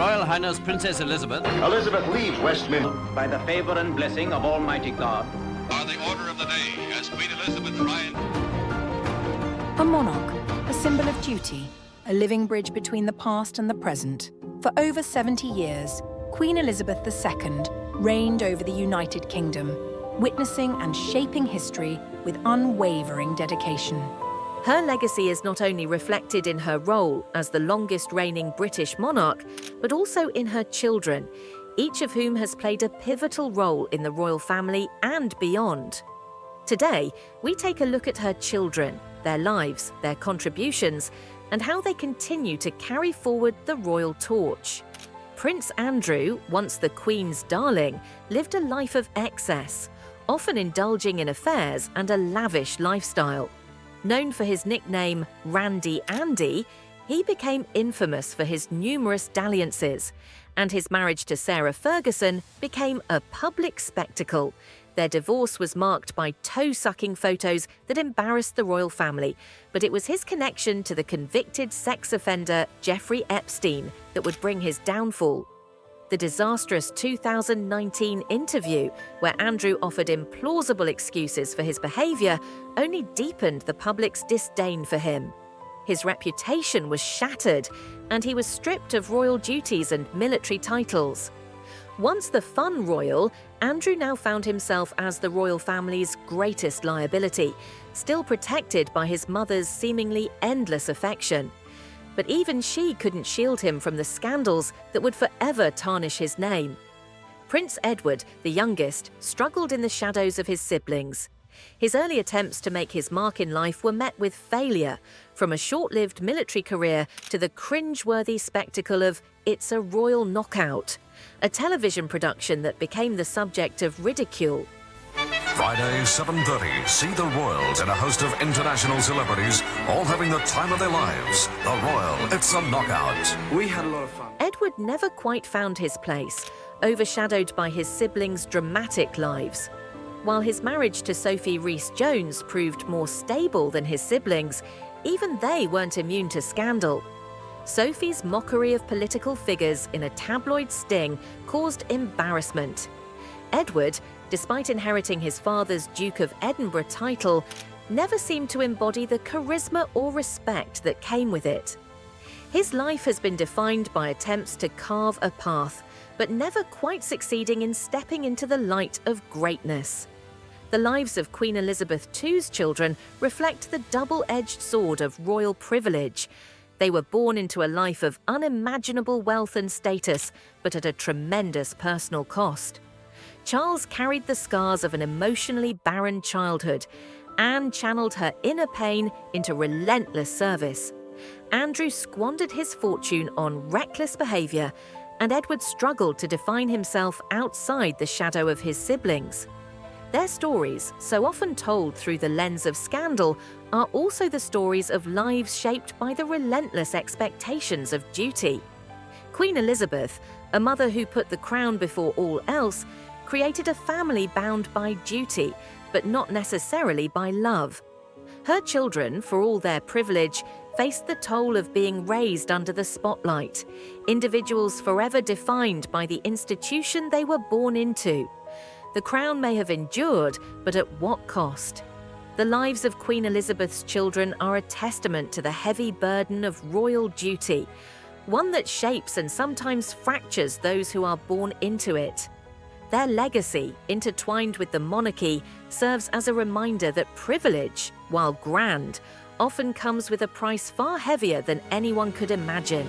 Royal Highness Princess Elizabeth. Elizabeth leaves Westminster. By the favor and blessing of Almighty God. On the order of the day, as Queen Elizabeth Ryan. A monarch, a symbol of duty, a living bridge between the past and the present. For over 70 years, Queen Elizabeth II reigned over the United Kingdom, witnessing and shaping history with unwavering dedication. Her legacy is not only reflected in her role as the longest reigning British monarch, but also in her children, each of whom has played a pivotal role in the royal family and beyond. Today, we take a look at her children, their lives, their contributions, and how they continue to carry forward the royal torch. Prince Andrew, once the Queen's darling, lived a life of excess, often indulging in affairs and a lavish lifestyle. Known for his nickname Randy Andy, he became infamous for his numerous dalliances, and his marriage to Sarah Ferguson became a public spectacle. Their divorce was marked by toe-sucking photos that embarrassed the royal family, but it was his connection to the convicted sex offender Jeffrey Epstein that would bring his downfall. The disastrous 2019 interview, where Andrew offered implausible excuses for his behaviour, only deepened the public's disdain for him. His reputation was shattered, and he was stripped of royal duties and military titles. Once the fun royal, Andrew now found himself as the royal family's greatest liability, still protected by his mother's seemingly endless affection. But even she couldn't shield him from the scandals that would forever tarnish his name. Prince Edward, the youngest, struggled in the shadows of his siblings. His early attempts to make his mark in life were met with failure, from a short-lived military career to the cringe-worthy spectacle of It's a Royal Knockout, a television production that became the subject of ridicule. Friday, 7:30. See the royals and a host of international celebrities, all having the time of their lives. The Royal It's a Knockout. We had a lot of fun. Edward never quite found his place, overshadowed by his siblings' dramatic lives. While his marriage to Sophie Rhys-Jones proved more stable than his siblings, even they weren't immune to scandal. Sophie's mockery of political figures in a tabloid sting caused embarrassment. Edward, despite inheriting his father's Duke of Edinburgh title, never seemed to embody the charisma or respect that came with it. His life has been defined by attempts to carve a path, but never quite succeeding in stepping into the light of greatness. The lives of Queen Elizabeth II's children reflect the double-edged sword of royal privilege. They were born into a life of unimaginable wealth and status, but at a tremendous personal cost. Charles carried the scars of an emotionally barren childhood. Anne channeled her inner pain into relentless service. Andrew squandered his fortune on reckless behaviour, and Edward struggled to define himself outside the shadow of his siblings. Their stories, so often told through the lens of scandal, are also the stories of lives shaped by the relentless expectations of duty. Queen Elizabeth, a mother who put the crown before all else, created a family bound by duty, but not necessarily by love. Her children, for all their privilege, faced the toll of being raised under the spotlight, individuals forever defined by the institution they were born into. The crown may have endured, but at what cost? The lives of Queen Elizabeth's children are a testament to the heavy burden of royal duty, one that shapes and sometimes fractures those who are born into it. Their legacy, intertwined with the monarchy, serves as a reminder that privilege, while grand, often comes with a price far heavier than anyone could imagine.